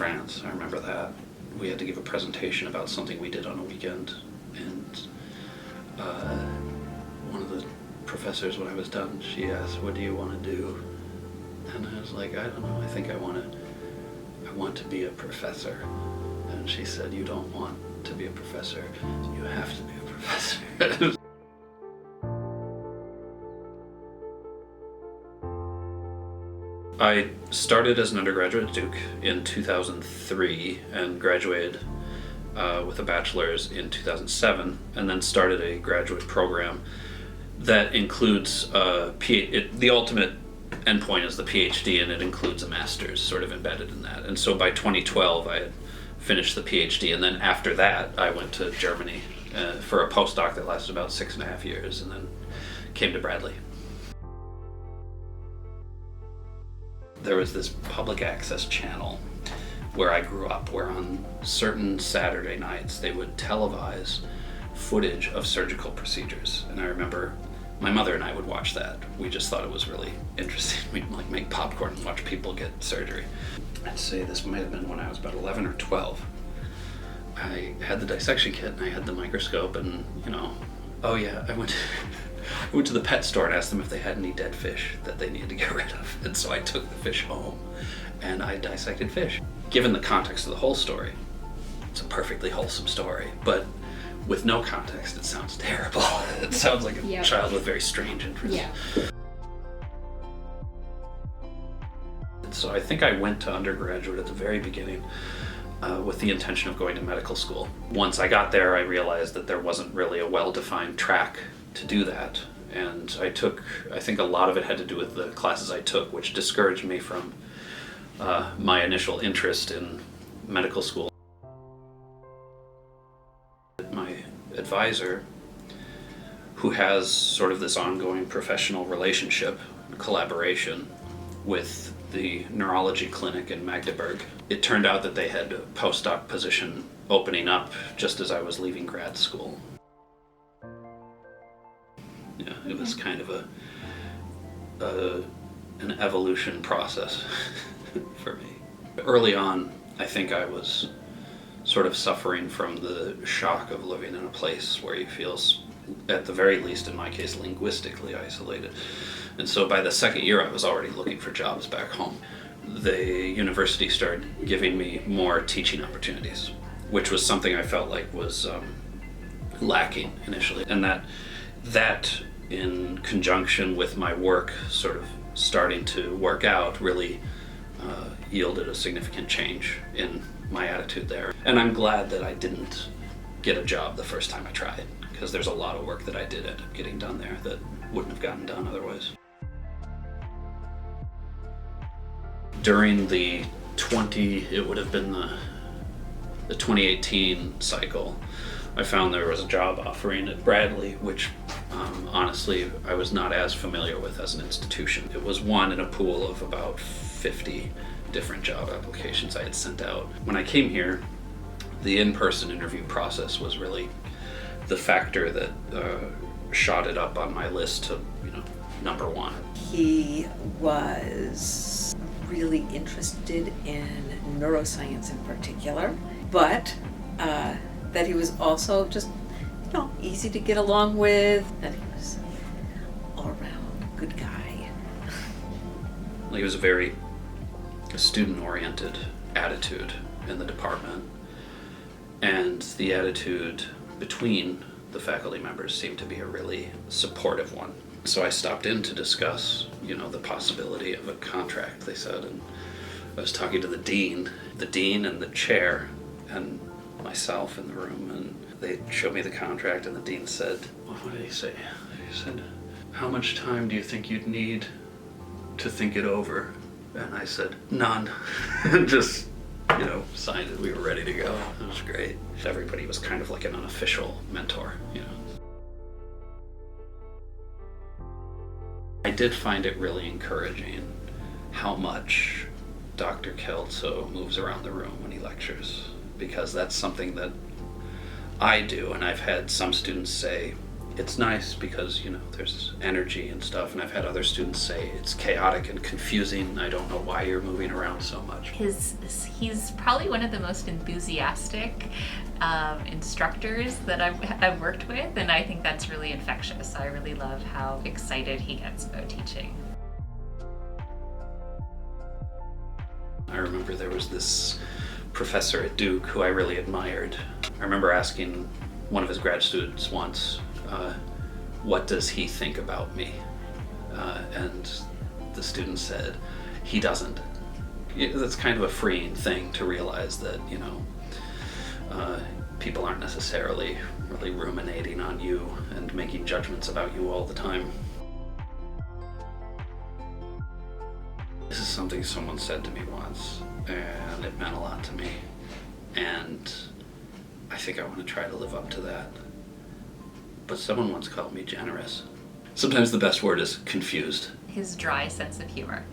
France. I remember that. We had to give a presentation about something we did on a weekend, and one of the professors, when I was done, she asked, "What do you want to do?" And I was like, "I don't know, I think I want to be a professor." And she said, "You don't want to be a professor, you have to be a professor." I started as an undergraduate at Duke in 2003 and graduated with a bachelor's in 2007, and then started a graduate program that includes the ultimate endpoint is the PhD, and it includes a master's sort of embedded in that. And so by 2012 I had finished the PhD, and then after that I went to Germany for a postdoc that lasted about 6.5 years, and then came to Bradley. There was this public access channel where I grew up, where on certain Saturday nights they would televise footage of surgical procedures. And I remember my mother and I would watch that. We just thought it was really interesting. We'd like make popcorn and watch people get surgery. I'd say this might have been when I was about 11 or 12. I had the dissection kit and I had the microscope, and oh yeah, I went to the pet store and asked them if they had any dead fish that they needed to get rid of. And so I took the fish home and I dissected fish. Given the context of the whole story, it's a perfectly wholesome story, but with no context, it sounds terrible. It sounds like a child with very strange interests. Yeah. So I think I went to undergraduate at the very beginning with the intention of going to medical school. Once I got there, I realized that there wasn't really a well-defined track to do that. And I think a lot of it had to do with the classes I took, which discouraged me from my initial interest in medical school. My advisor, who has sort of this ongoing professional relationship, collaboration with the neurology clinic in Magdeburg, it turned out that they had a postdoc position opening up just as I was leaving grad school. Yeah, it was kind of an evolution process for me. Early on, I think I was sort of suffering from the shock of living in a place where you feel, at the very least in my case, linguistically isolated. And so by the second year, I was already looking for jobs back home. The university started giving me more teaching opportunities, which was something I felt like was lacking initially. And that in conjunction with my work sort of starting to work out really yielded a significant change in my attitude there. And I'm glad that I didn't get a job the first time I tried, because there's a lot of work that I did end up getting done there that wouldn't have gotten done otherwise. During the 2018 cycle, I found there was a job offering at Bradley, which honestly I was not as familiar with as an institution. It was one in a pool of about 50 different job applications I had sent out. When I came here, the in-person interview process was really the factor that shot it up on my list to, number one. He was really interested in neuroscience in particular, but that he was also just, easy to get along with, that he was all around good guy. He was a very student-oriented attitude in the department, and the attitude between the faculty members seemed to be a really supportive one. So I stopped in to discuss, the possibility of a contract, they said, and I was talking to the dean and the chair and myself in the room, and they showed me the contract, and the dean said, what did he say? He said, "How much time do you think you'd need to think it over?" And I said, "None." Just, signed it. We were ready to go. It was great. Everybody was kind of like an unofficial mentor, I did find it really encouraging how much Dr. Kelso moves around the room when he lectures, because that's something that I do, and I've had some students say, it's nice because, there's energy and stuff, and I've had other students say it's chaotic and confusing. I don't know why you're moving around so much. He's probably one of the most enthusiastic instructors that I've worked with, and I think that's really infectious. I really love how excited he gets about teaching. I remember there was this professor at Duke who I really admired. I remember asking one of his grad students once, what does he think about me? And the student said, he doesn't. That's kind of a freeing thing to realize that, people aren't necessarily really ruminating on you and making judgments about you all the time. This is something someone said to me once, and it meant a lot to me. And I think I want to try to live up to that. But someone once called me generous. Sometimes the best word is confused. His dry sense of humor.